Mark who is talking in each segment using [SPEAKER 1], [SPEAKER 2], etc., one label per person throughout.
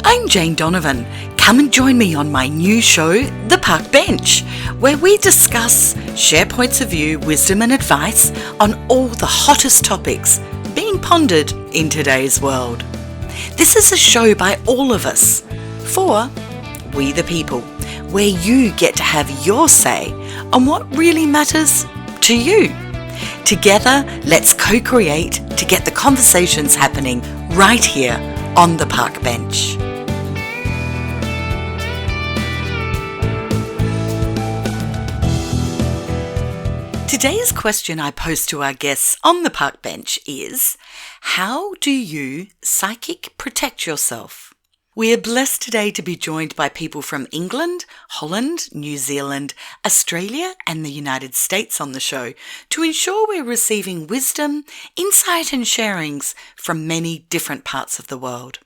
[SPEAKER 1] I'm Jane Donovan. Come and join me on my new show, The Park Bench, where we discuss, share points of view, wisdom and advice on all the hottest topics being pondered in today's world. This is a show by all of us, for we the people, where you get to have your say on what really matters to you. Together, let's co-create to get the conversations happening right here on the park bench. Today's question I pose to our guests on the park bench is, how do you psychic protect yourself? We are blessed today to be joined by people from England, Holland, New Zealand, Australia and the United States on the show to ensure we're receiving wisdom, insight and sharings from many different parts of the world.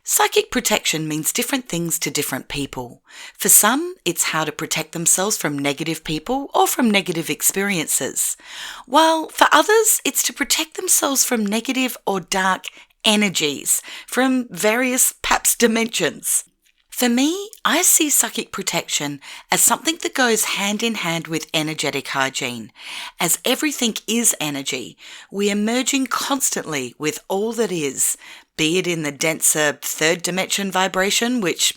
[SPEAKER 1] Psychic protection means different things to different people. For some, it's how to protect themselves from negative people or from negative experiences, while for others, it's to protect themselves from negative or dark energies from various perhaps dimensions. For me, I see psychic protection as something that goes hand in hand with energetic hygiene. As everything is energy, we are merging constantly with all that is, be it in the denser third dimension vibration, which,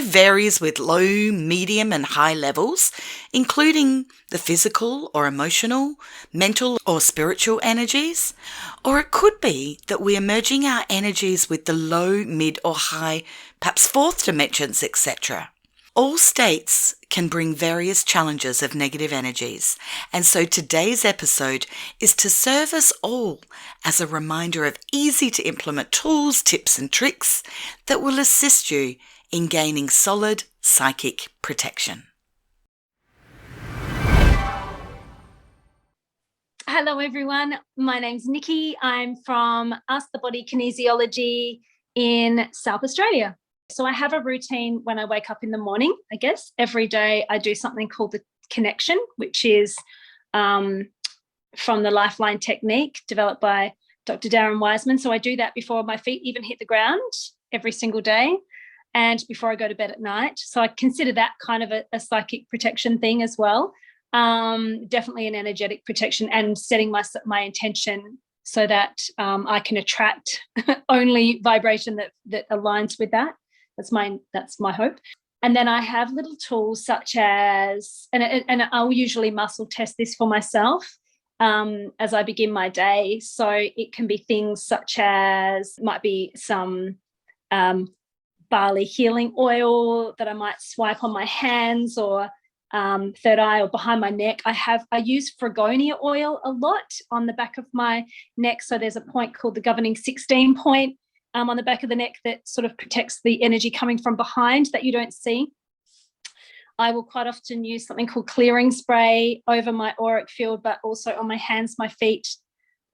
[SPEAKER 1] varies with low, medium and high levels, including the physical or emotional, mental or spiritual energies. Or it could be that we are merging our energies with the low, mid or high, perhaps fourth dimensions, etc. All states can bring various challenges of negative energies, and so today's episode is to serve us all as a reminder of easy to implement tools, tips and tricks that will assist you in gaining solid psychic protection.
[SPEAKER 2] Hello everyone, my name's Nikki. I'm from Ask the Body Kinesiology in South Australia. So I have a routine when I wake up in the morning, I guess. Every day I do something called the connection, which is from the Lifeline technique developed by Dr. Darren Wiseman. So I do that before my feet even hit the ground every single day and before I go to bed at night. So I consider that kind of a psychic protection thing as well. Definitely an energetic protection and setting my intention so that I can attract only vibration that aligns with that. That's my hope. And then I have little tools such as, and I'll usually muscle test this for myself as I begin my day. So it can be things such as, might be some barley healing oil that I might swipe on my hands, or third eye or behind my neck. I use Fregonia oil a lot on the back of my neck. So there's a point called the governing 16 point on the back of the neck that sort of protects the energy coming from behind that you don't see. I will quite often use something called clearing spray over my auric field, but also on my hands, my feet.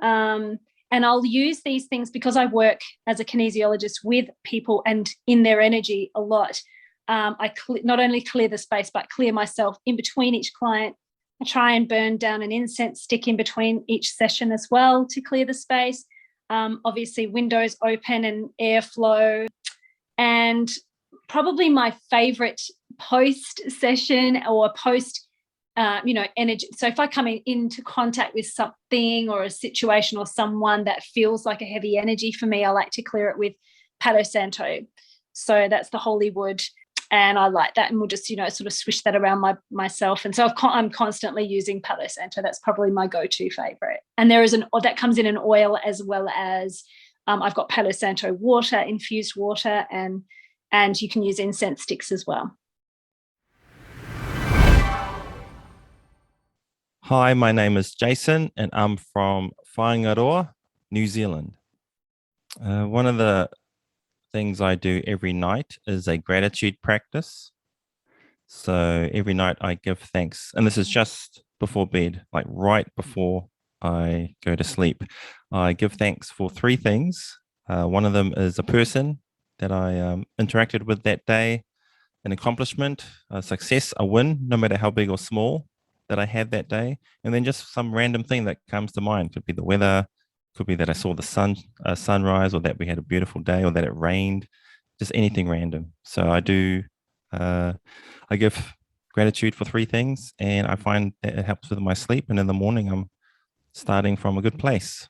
[SPEAKER 2] And I'll use these things because I work as a kinesiologist with people and in their energy a lot. I not only clear the space, but clear myself in between each client. I try and burn down an incense stick in between each session as well to clear the space. Obviously, windows open and airflow. And probably my favorite post-session or post, energy. So if I come into contact with something or a situation or someone that feels like a heavy energy for me, I like to clear it with Palo Santo. So that's the holy wood. And I like that, and we'll just, sort of swish that around myself. And so I'm constantly using Palo Santo. That's probably my go-to favorite. And there is that comes in an oil, as well as I've got Palo Santo water, infused water, and you can use incense sticks as well.
[SPEAKER 3] Hi, my name is Jason, and I'm from Whangaroa, New Zealand. One of the things I do every night is a gratitude practice. So every night I give thanks, and this is just before bed, like right before I go to sleep. I give thanks for three things. One of them is a person that I interacted with that day, an accomplishment, a success, a win, no matter how big or small, that I had that day, and then just some random thing that comes to mind. Could be the weather, could be that I saw the sunrise, or that we had a beautiful day, or that it rained. just anything random. So I do, I give gratitude for 3 things, and I find that it helps with my sleep. And in the morning, I'm starting from a good place.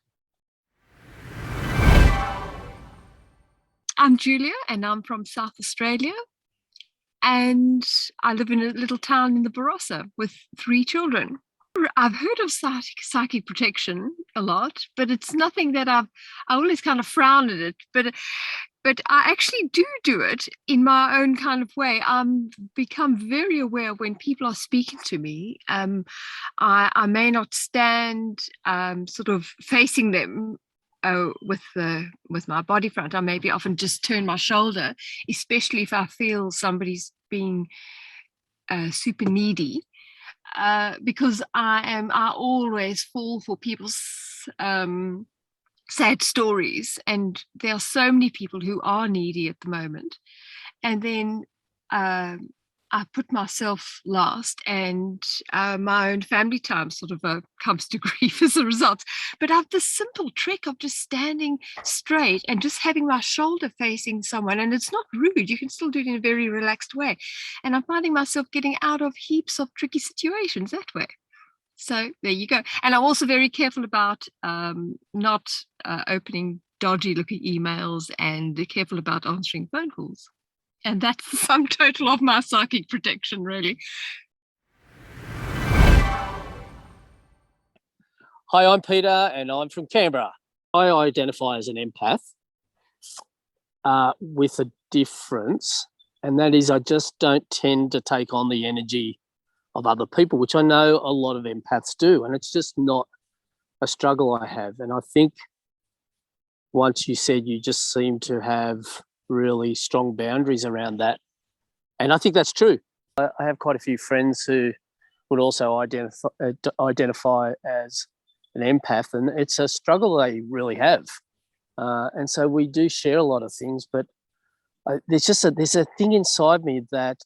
[SPEAKER 4] I'm Julia, and I'm from South Australia. And I live in a little town in the Barossa with 3 children. I've heard of psychic protection a lot, but it's nothing that I always kind of frown at it. But I actually do it in my own kind of way. I'm become very aware when people are speaking to me. I may not stand sort of facing them with my body front. I maybe often just turn my shoulder, especially if I feel somebody's being super needy. Because I always fall for people's sad stories, and there are so many people who are needy at the moment. And then I put myself last, and my own family time sort of comes to grief as a result. But I have this simple trick of just standing straight and just having my shoulder facing someone, and it's not rude. You can still do it in a very relaxed way. And I'm finding myself getting out of heaps of tricky situations that way. So there you go. And I'm also very careful about not opening dodgy looking emails, and careful about answering phone calls. And that's the sum total of my psychic protection, really.
[SPEAKER 5] Hi, I'm Peter, and I'm from Canberra. I identify as an empath with a difference, and that is I just don't tend to take on the energy of other people, which I know a lot of empaths do, and it's just not a struggle I have. And I think once you said you just seem to have really strong boundaries around that, and I think that's true. I have quite a few friends who would also identify as an empath, and it's a struggle they really have. And so we do share a lot of things, but there's a thing inside me that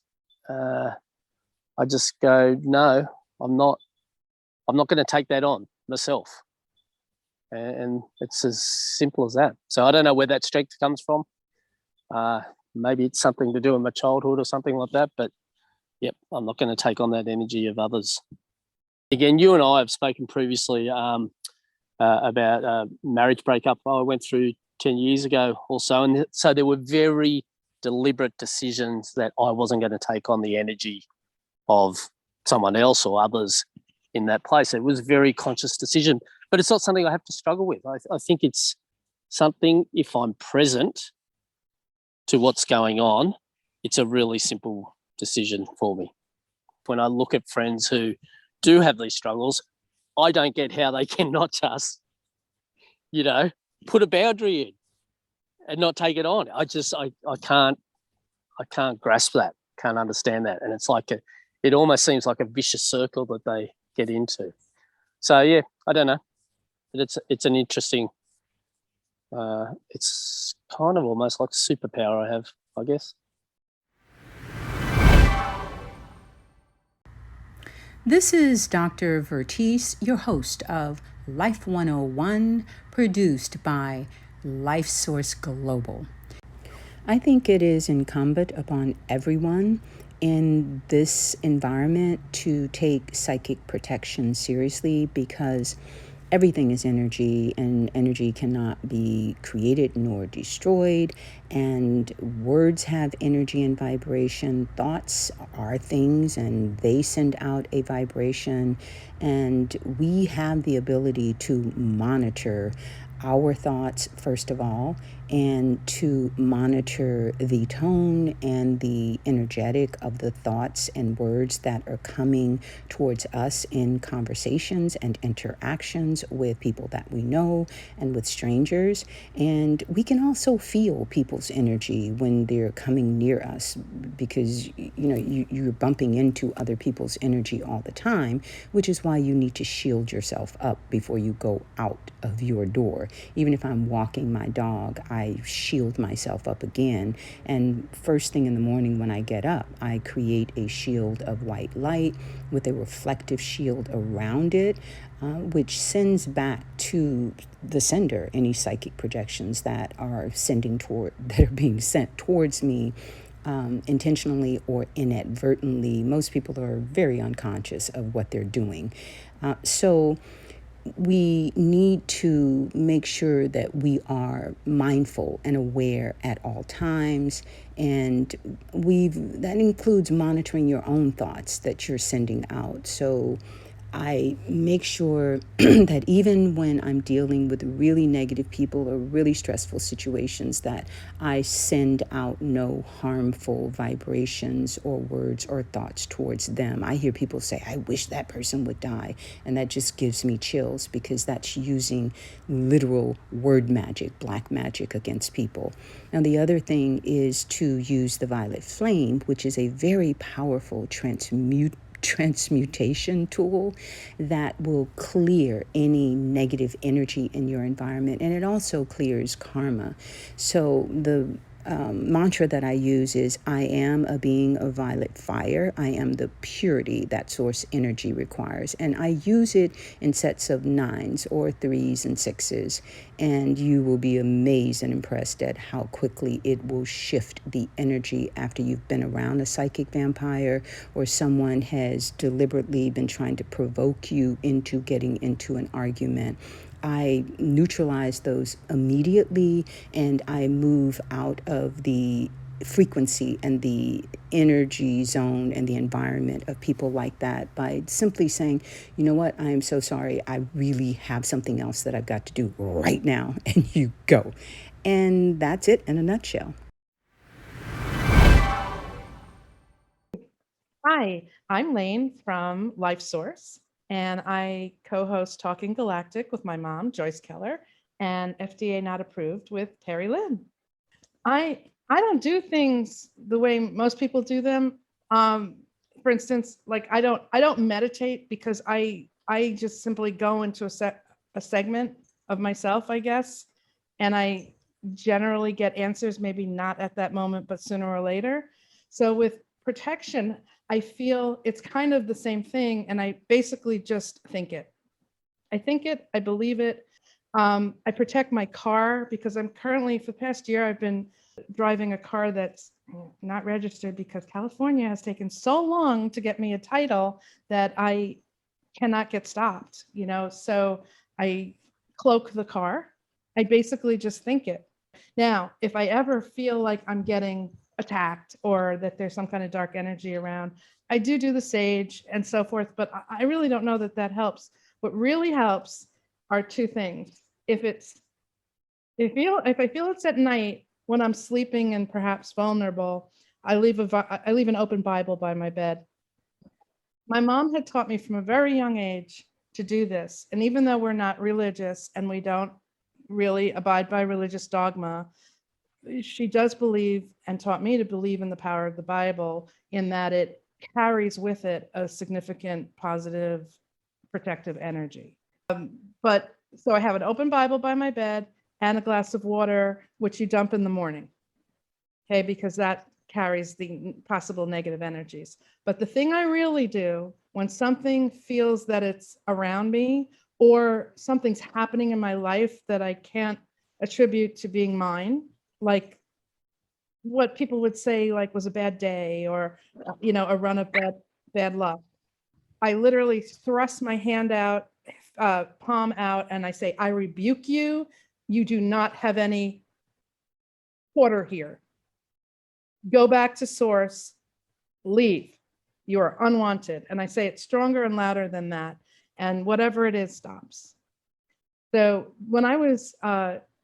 [SPEAKER 5] I just go, no, I'm not going to take that on myself. And it's as simple as that. So I don't know where that strength comes from. Maybe it's something to do with my childhood or something like that, but yep, I'm not going to take on that energy of others. Again, you and I have spoken previously about a marriage breakup I went through 10 years ago or so. And so there were very deliberate decisions that I wasn't going to take on the energy of someone else or others in that place. It was a very conscious decision, but it's not something I have to struggle with. I think it's something, if I'm present to what's going on, it's a really simple decision for me. When I look at friends who do have these struggles, I don't get how they cannot just, put a boundary in and not take it on. I can't grasp that, can't understand that. And it's like it almost seems like a vicious circle that they get into. So yeah, I don't know. But it's an interesting, it's kind of almost like a superpower I have, I guess.
[SPEAKER 6] This is Dr. Vertice, your host of Life 101, produced by LifeSource Global. I think it is incumbent upon everyone in this environment to take psychic protection seriously, because everything is energy, and energy cannot be created nor destroyed, and words have energy and vibration. Thoughts are things, and they send out a vibration, and we have the ability to monitor our thoughts, first of all, and to monitor the tone and the energetic of the thoughts and words that are coming towards us in conversations and interactions with people that we know and with strangers. And we can also feel people's energy when they're coming near us, because you're bumping into other people's energy all the time, which is why you need to shield yourself up before you go out of your door. even if I'm walking my dog, I shield myself up again. And first thing in the morning when I get up, I create a shield of white light with a reflective shield around it, which sends back to the sender any psychic projections that are being sent towards me, intentionally or inadvertently. Most people are very unconscious of what they're doing. So we need to make sure that we are mindful and aware at all times. And that includes monitoring your own thoughts that you're sending out. So I make sure that even when I'm dealing with really negative people or really stressful situations, that I send out no harmful vibrations or words or thoughts towards them. I hear people say, I wish that person would die. And that just gives me chills, because that's using literal word magic, black magic against people. Now, the other thing is to use the violet flame, which is a very powerful transmutation tool that will clear any negative energy in your environment, and it also clears karma. So the mantra that I use is, I am a being of violet fire. I am the purity that source energy requires. And I use it in sets of 9s or 3s and 6s. And you will be amazed and impressed at how quickly it will shift the energy after you've been around a psychic vampire, or someone has deliberately been trying to provoke you into getting into an argument. I neutralize those immediately, and I move out of the frequency and the energy zone and the environment of people like that by simply saying, you know what, I am so sorry. I really have something else that I've got to do right now, and you go. And that's it in a nutshell.
[SPEAKER 7] Hi, I'm Lane from LifeSource, and I co-host Talking Galactic with my mom, Joyce Keller, and FDA Not Approved with Terry Lynn. I don't do things the way most people do them. For instance, like I don't meditate, because I just simply go into a segment of myself, I guess, and I generally get answers, maybe not at that moment, but sooner or later. So with protection, I feel it's kind of the same thing, and I basically just think it. I think it, I believe it. I protect my car, because I'm currently, for the past year, I've been driving a car that's not registered, because California has taken so long to get me a title that I cannot get stopped, so I cloak the car. I basically just think it. Now, if I ever feel like I'm getting attacked or that there's some kind of dark energy around, I do the sage and so forth, but I really don't know that helps. What really helps are two things. If I feel it's at night when I'm sleeping and perhaps vulnerable, I leave an open Bible by my bed. My mom had taught me from a very young age to do this, and even though we're not religious and we don't really abide by religious dogma, she does believe, and taught me to believe, in the power of the Bible, in that it carries with it a significant positive protective energy. But so I have an open Bible by my bed and a glass of water, which you dump in the morning, okay, because that carries the possible negative energies. But the thing I really do when something feels that it's around me, or something's happening in my life that I can't attribute to being mine, like what people would say like was a bad day, or a run of bad luck, I literally thrust my hand out, palm out, and I say, I rebuke you. You do not have any quarter here. Go back to source, leave. You are unwanted. And I say it stronger and louder than that. And whatever it is stops. So when I was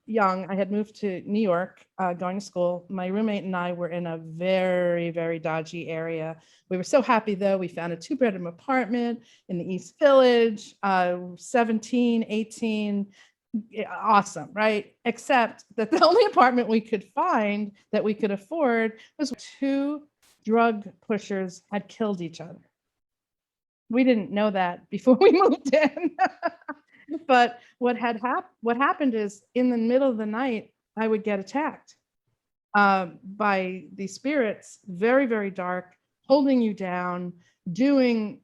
[SPEAKER 7] young, I had moved to New York, going to school. My roommate and I were in a very, very dodgy area. We were so happy, though. We found a 2-bedroom apartment in the East Village, 17, 18, awesome, right? Except that the only apartment we could find that we could afford was 2 drug pushers had killed each other. We didn't know that before we moved in. But what happened is in the middle of the night, I would get attacked by these spirits, very, very dark, holding you down, doing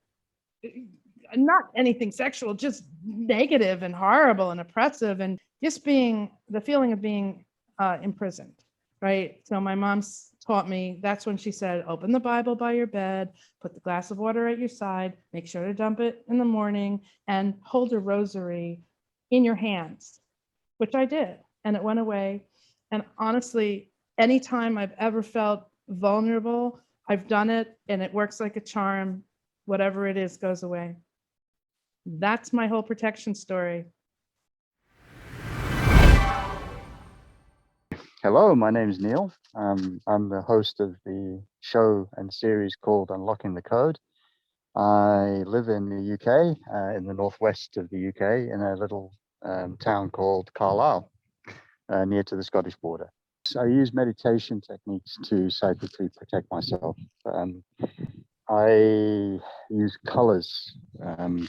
[SPEAKER 7] not anything sexual, just negative and horrible and oppressive, and just being the feeling of being imprisoned, right? So my mom's taught me, that's when she said, open the Bible by your bed, put the glass of water at your side, make sure to dump it in the morning, and hold a rosary in your hands, which I did, and it went away. And honestly, anytime I've ever felt vulnerable, I've done it, and it works like a charm. Whatever it is goes away. That's my whole protection story.
[SPEAKER 8] Hello, my name is Neil. I'm the host of the show and series called Unlocking the Code. I live in the UK, in the northwest of the UK, in a little town called Carlisle, near to the Scottish border. So I use meditation techniques to psychically protect myself. I use colors, and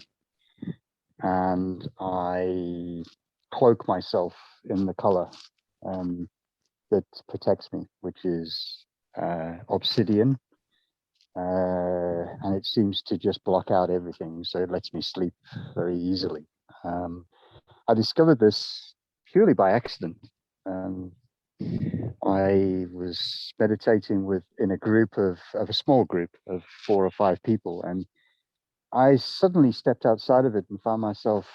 [SPEAKER 8] I cloak myself in the color that protects me, which is obsidian, and it seems to just block out everything, so it lets me sleep very easily. I discovered this purely by accident. I was meditating in a group of a small group of 4 or 5 people, and I suddenly stepped outside of it and found myself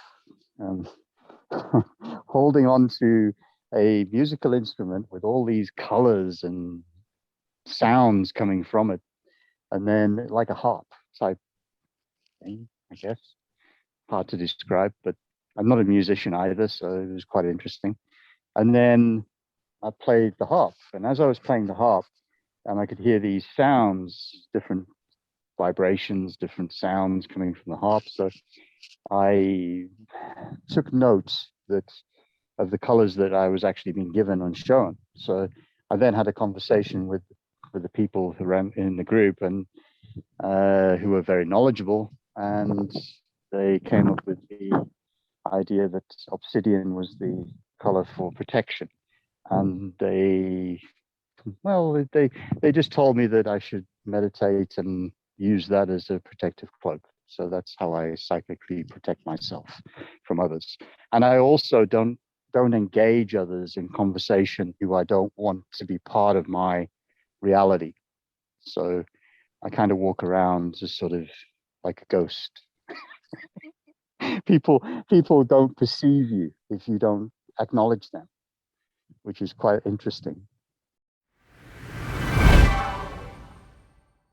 [SPEAKER 8] holding on to a musical instrument with all these colors and sounds coming from it, and then like a harp type thing, I guess. Hard to describe, but I'm not a musician either, so it was quite interesting. And then I played the harp, and as I was playing the harp, I could hear these sounds, different vibrations, different sounds coming from the harp. So I took notes of the colors that I was actually being given and shown. So I then had a conversation with the people who ran in the group, and who were very knowledgeable, and they came up with the idea that obsidian was the color for protection. And they just told me that I should meditate and use that as a protective cloak. So that's how I psychically protect myself from others. And I also don't engage others in conversation who I don't want to be part of my reality. So I kind of walk around just sort of like a ghost. People don't perceive you if you don't acknowledge them, which is quite interesting.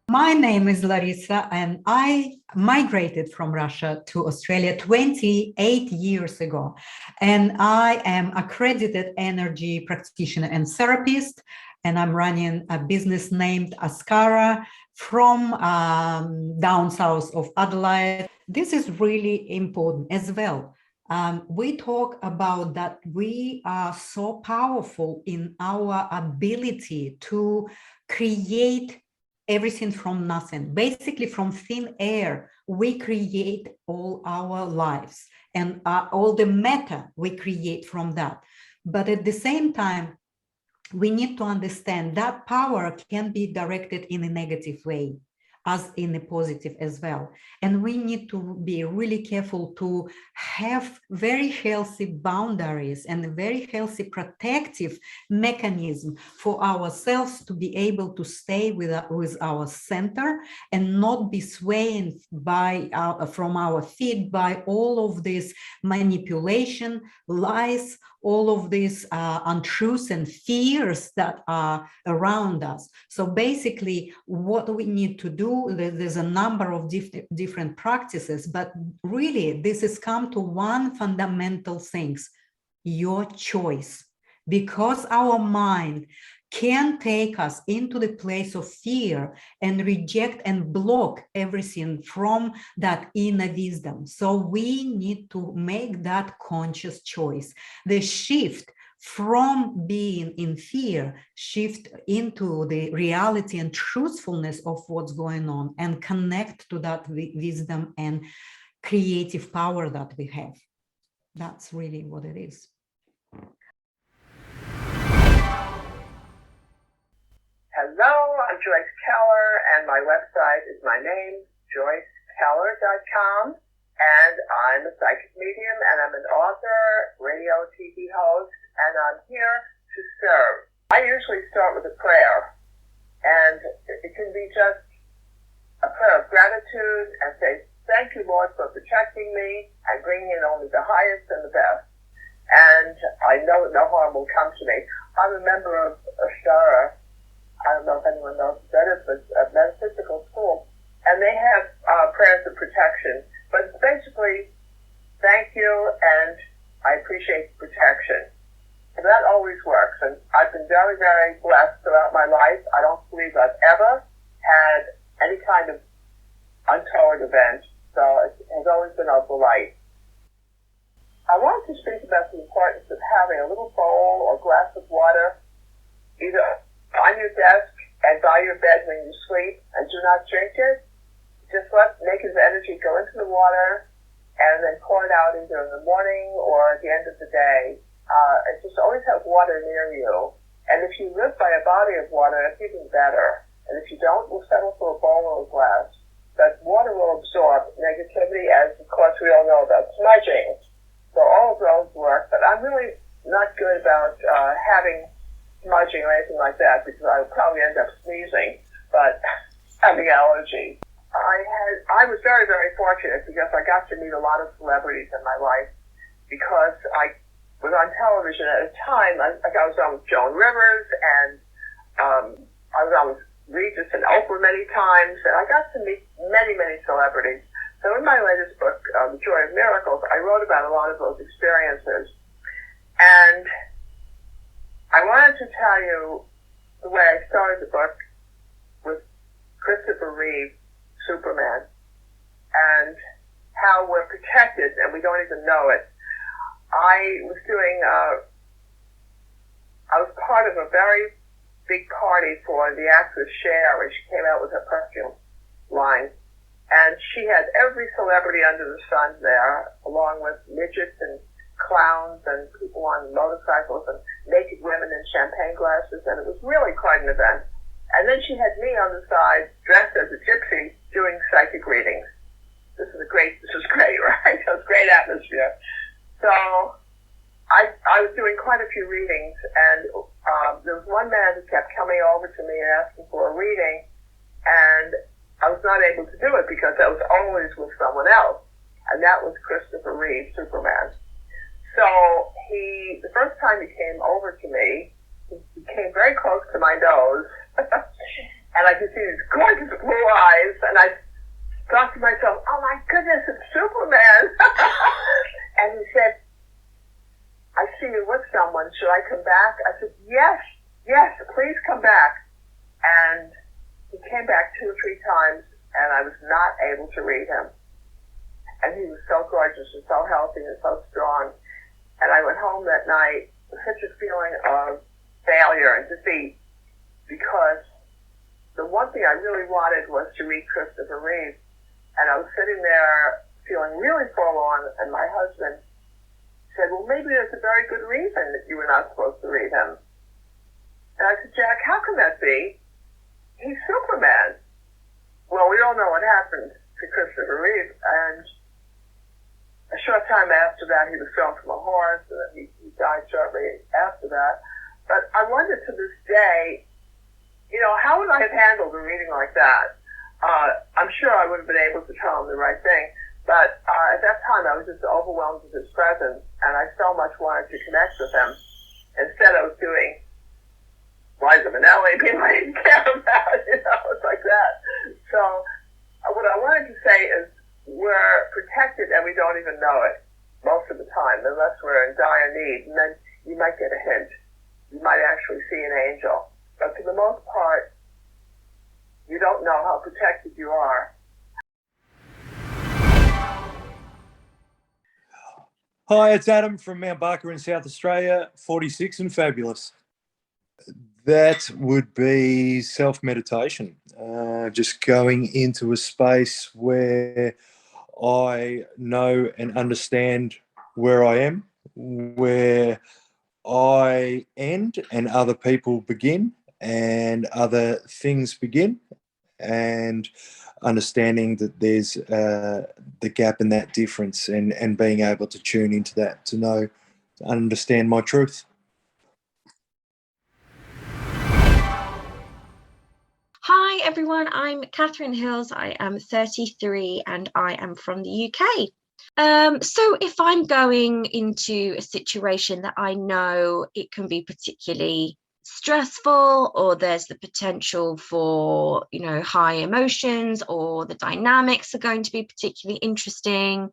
[SPEAKER 9] My name is Larissa, and I migrated from Russia to Australia 28 years ago. And I am accredited energy practitioner and therapist, and I'm running a business named Ascara from down south of Adelaide. This is really important as well. We talk about that we are so powerful in our ability to create everything from nothing. Basically, from thin air, we create all our lives, and all the matter we create from that. But at the same time, we need to understand that power can be directed in a negative way as in a positive as well. And we need to be really careful to have very healthy boundaries and a very healthy protective mechanism for ourselves to be able to stay with our center and not be swayed from our feet by all of this manipulation, lies, all of these untruths and fears that are around us. So basically, what we need to do, there's a number of different practices, but really this has come to one fundamental thing: your choice. Because our mind can take us into the place of fear and reject and block everything from that inner wisdom. So we need to make that conscious choice. The shift from being in fear, shift into the reality and truthfulness of what's going on, and connect to that wisdom and creative power that we have. That's really what it is.
[SPEAKER 10] Hello, I'm Joyce Keller, and my website is my name, joycekeller.com, and I'm a psychic medium, and I'm an author, radio, TV host, and I'm here to serve. I usually start with a prayer, and it can be just a prayer of gratitude and say, thank you, Lord, for protecting me and bringing in only the highest and the best. And I know that no harm will come to me. I'm a member of Ashtara. I don't know if anyone knows what that is, but a metaphysical school. And they have prayers of protection. But it's basically, thank you, and I appreciate the protection. And that always works. And I've been very, very blessed throughout my life. I don't believe I've ever had any kind of untoward event. So it has always been a delight. I wanted to speak about the importance of having a little bowl or glass of water, either on your desk and by your bed when you sleep, and do not drink it. Just let Nikkis energy go into the water and then pour it out either in the morning or at the end of the day. And just always have water near you. And if you live by a body of water, it's even better. And if you don't, we'll settle for a bowl or a glass. But water will absorb negativity, as of course we all know about smudging. So all of those work, but I'm really not good about having smudging or anything like that, because I would probably end up sneezing, but having allergies. I was very, very fortunate because I got to meet a lot of celebrities in my life because I was on television at a time. I was on with Joan Rivers, and I was on with Regis and Oprah many times, and I got to meet many, many celebrities. So in my latest book, The Joy of Miracles, I wrote about a lot of those experiences. And I wanted to tell you the way I started the book with Christopher Reeve, Superman, and how we're protected and we don't even know it. I was part of a very big party for the actress Cher, when she came out with her perfume line. And she had every celebrity under the sun there, along with midgets and clowns and people on motorcycles and naked women in champagne glasses, and it was really quite an event. And then she had me on the side, dressed as a gypsy, doing psychic readings. This is great, right? It was a great atmosphere. So I was doing quite a few readings, and there was one man who kept coming over to me and asking for a reading, and I was not able to do it because I was always with someone else, and that was Christopher Reeve, Superman. So the first time he came over to me, he came very close to my nose, and I could see these gorgeous blue eyes, and I thought to myself, oh my goodness, it's Superman. And he said, I see you with someone, should I come back? I said, yes, please come back. And he came back 2 or 3 times, and I was not able to read him. And he was so gorgeous and so healthy and so strong. And I went home that night with such a feeling of failure and defeat, because the one thing I really wanted was to read Christopher Reeve. And I was sitting there feeling really forlorn, and my husband said, well, maybe there's a very good reason that you were not supposed to read him. And I said, Jack, how can that be? He's Superman. Well, we all know what happened to Christopher Reeve, and a short time after that, he was thrown from a horse, and then he died shortly after that. But I wonder to this day, how would I have handled a reading like that? I'm sure I would have been able to tell him the right thing, but at that time I was just overwhelmed with his presence, and I so much wanted to connect with him. Instead, I was doing Liza Minnelli, people I didn't care about, it's like that. So what I wanted to say is we're protected and we don't even know it most of the time, unless we're in dire need, and then you might get a hint. You might actually see an angel. But for the most part, you don't know how protected you are.
[SPEAKER 11] Hi, it's Adam from Mount Barker in South Australia, 46 and fabulous. That would be self-meditation, just going into a space where I know and understand where I am, where I end and other people begin and other things begin, and understanding that there's the gap in that difference, and being able to tune into that, to know, to understand my truth.
[SPEAKER 12] Hi everyone, I'm Katherine Hills. I am 33 and I am from the UK. So if I'm going into a situation that I know it can be particularly stressful, or there's the potential for, high emotions, or the dynamics are going to be particularly interesting,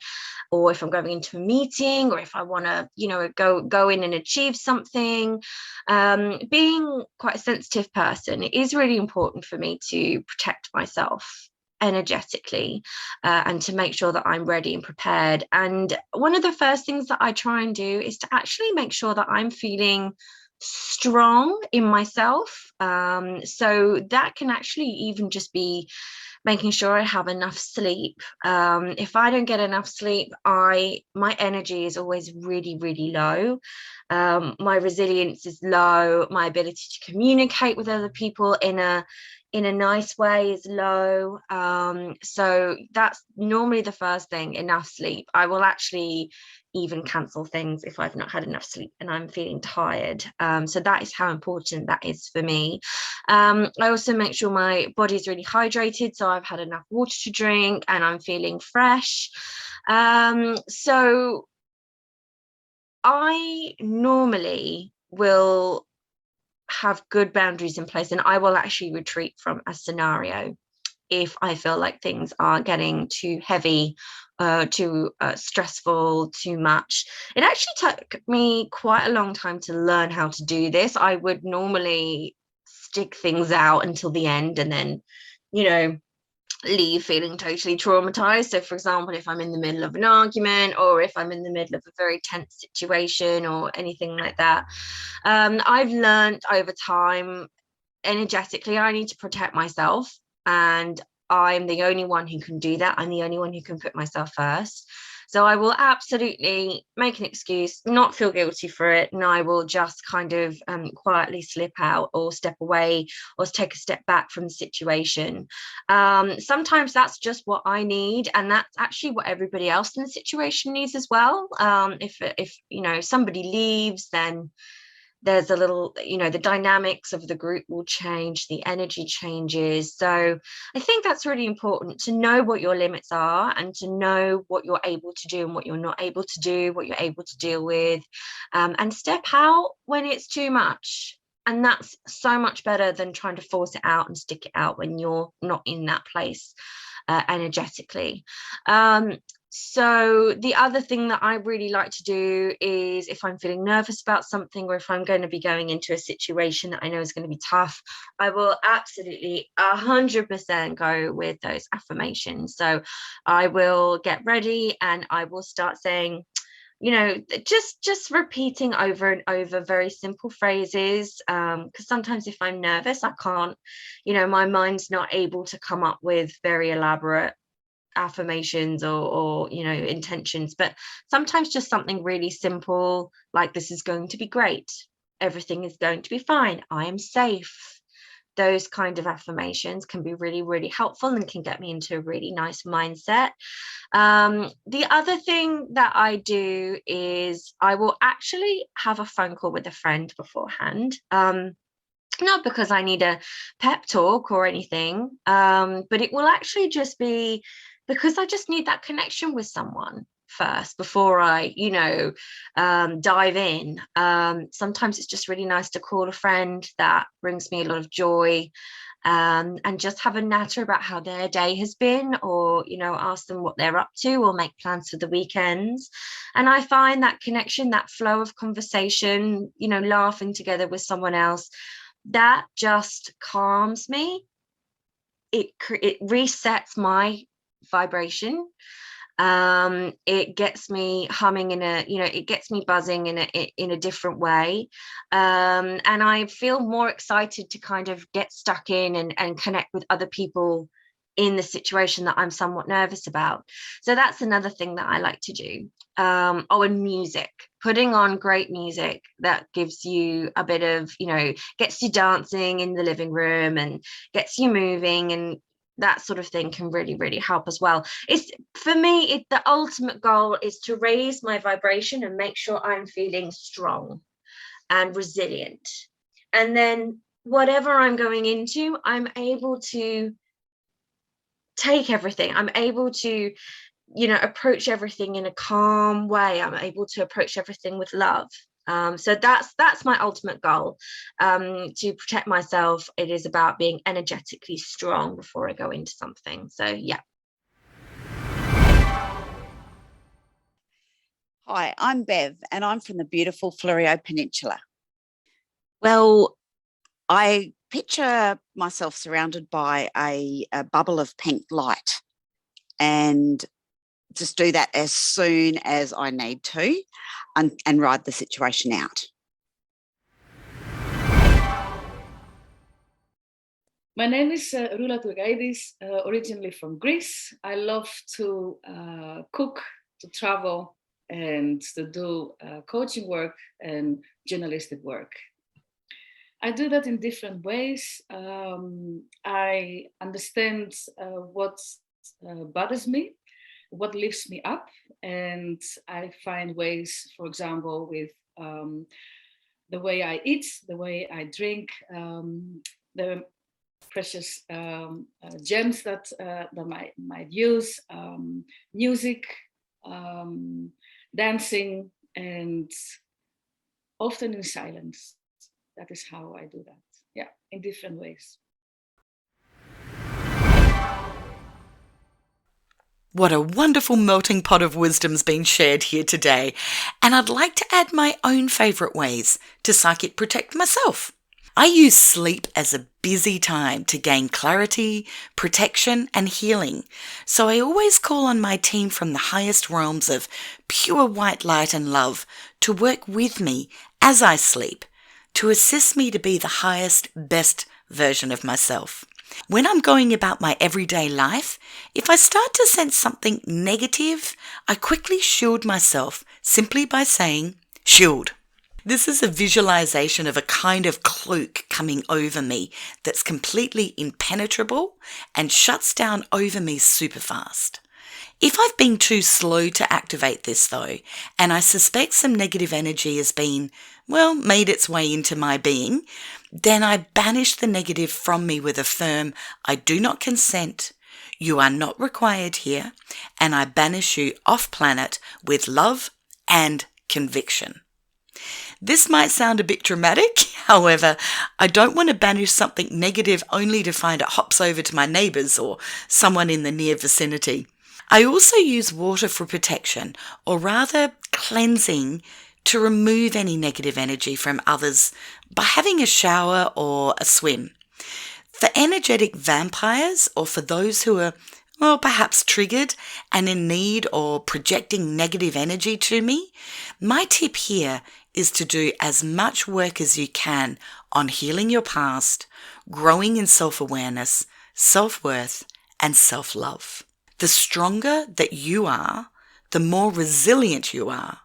[SPEAKER 12] or if I'm going into a meeting, or if I want to, go in and achieve something, being quite a sensitive person, it is really important for me to protect myself energetically, and to make sure that I'm ready and prepared. And one of the first things that I try and do is to actually make sure that I'm feeling strong in myself. So that can actually even just be making sure I have enough sleep. If I don't get enough sleep, my energy is always really, really low. My resilience is low. My ability to communicate with other people in a nice way is low. So that's normally the first thing, enough sleep. I will actually even cancel things if I've not had enough sleep and I'm feeling tired. So that is how important that is for me. I also make sure my body is really hydrated, so I've had enough water to drink and I'm feeling fresh. So I normally will have good boundaries in place, and I will actually retreat from a scenario if I feel like things are getting too heavy, too stressful, too much. It actually took me quite a long time to learn how to do this. I would normally stick things out until the end and then, leave feeling totally traumatized. So for example, if I'm in the middle of an argument, or if I'm in the middle of a very tense situation or anything like that, I've learned over time, energetically, I need to protect myself, and I'm the only one who can do that. I'm the only one who can put myself first. So I will absolutely make an excuse, not feel guilty for it, and I will just kind of quietly slip out or step away or take a step back from the situation. Sometimes that's just what I need, and that's actually what everybody else in the situation needs as well. If somebody leaves, then there's a little, the dynamics of the group will change, the energy changes. So I think that's really important, to know what your limits are and to know what you're able to do and what you're not able to do, what you're able to deal with, and step out when it's too much. And that's so much better than trying to force it out and stick it out when you're not in that place energetically. So the other thing that I really like to do is, if I'm feeling nervous about something, or if I'm going to be going into a situation that I know is going to be tough, I will absolutely 100% go with those affirmations. So I will get ready and I will start saying, just repeating over and over very simple phrases, because sometimes if I'm nervous, I can't, my mind's not able to come up with very elaborate affirmations or intentions. But sometimes just something really simple, like, this is going to be great, everything is going to be fine, I am safe. Those kind of affirmations can be really, really helpful and can get me into a really nice mindset. The other thing that I do is I will actually have a phone call with a friend beforehand. Not because I need a pep talk or anything, but it will actually just be because I just need that connection with someone first before I, dive in. Sometimes it's just really nice to call a friend. That brings me a lot of joy, and just have a natter about how their day has been, or, ask them what they're up to, or make plans for the weekends. And I find that connection, that flow of conversation, laughing together with someone else, that just calms me. It resets my vibration. It gets me humming it gets me buzzing in a different way, and I feel more excited to kind of get stuck in and connect with other people in the situation that I'm somewhat nervous about. So that's another thing that I like to do. And music, putting on great music that gives you a bit of, gets you dancing in the living room and gets you moving, and that sort of thing can really, really help as well. For me, the ultimate goal is to raise my vibration and make sure I'm feeling strong and resilient. And then whatever I'm going into, I'm able to take everything. I'm able to, approach everything in a calm way. I'm able to approach everything with love. So that's my ultimate goal, to protect myself. It is about being energetically strong before I go into something. So, yeah.
[SPEAKER 13] Hi, I'm Bev, and I'm from the beautiful Fleurieu Peninsula. Well, I picture myself surrounded by a bubble of pink light, and just do that as soon as I need to, and ride the situation out.
[SPEAKER 14] My name is Rula, originally from Greece. I love to cook, to travel, and to do coaching work and journalistic work. I do that in different ways. I understand what bothers me, what lifts me up, and I find ways, for example, with the way I eat, the way I drink, the precious gems that I might use, music, dancing, and often in silence. That is how I do that. Yeah, in different ways.
[SPEAKER 1] What a wonderful melting pot of wisdom's been shared here today. And I'd like to add my own favourite ways to psychic protect myself. I use sleep as a busy time to gain clarity, protection, and healing. So I always call on my team from the highest realms of pure white light and love to work with me as I sleep, to assist me to be the highest, best version of myself. When I'm going about my everyday life, if I start to sense something negative, I quickly shield myself simply by saying, shield. This is a visualization of a kind of cloak coming over me that's completely impenetrable and shuts down over me super fast. If I've been too slow to activate this though, and I suspect some negative energy has been, made its way into my being, then I banish the negative from me with a firm, I do not consent, you are not required here, and I banish you off planet with love and conviction. This might sound a bit dramatic, however, I don't want to banish something negative only to find it hops over to my neighbours or someone in the near vicinity. I also use water for protection, or rather cleansing, to remove any negative energy from others by having a shower or a swim. For energetic vampires, or for those who are, perhaps triggered and in need or projecting negative energy to me, my tip here is to do as much work as you can on healing your past, growing in self-awareness, self-worth, and self-love. The stronger that you are, the more resilient you are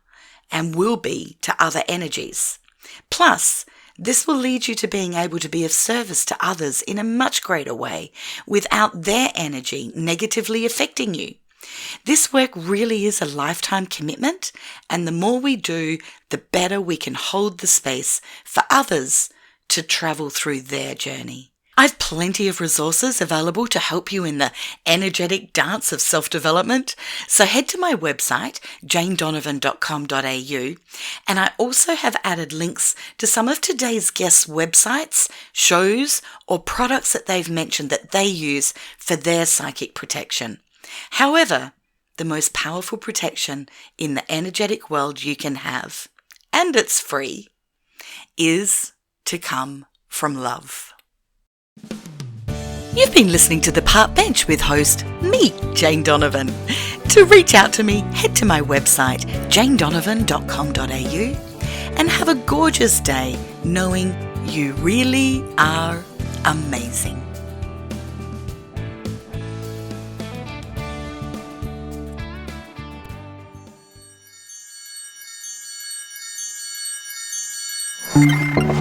[SPEAKER 1] and will be to other energies. Plus, this will lead you to being able to be of service to others in a much greater way without their energy negatively affecting you. This work really is a lifetime commitment, and the more we do, the better we can hold the space for others to travel through their journey. I've plenty of resources available to help you in the energetic dance of self-development, so head to my website, janedonovan.com.au, and I also have added links to some of today's guests' websites, shows, or products that they've mentioned that they use for their psychic protection. However, the most powerful protection in the energetic world you can have, and it's free, is to come from love. You've been listening to The Park Bench with host me, Jane Donovan. To reach out to me, head to my website, janedonovan.com.au, and have a gorgeous day knowing you really are amazing. you.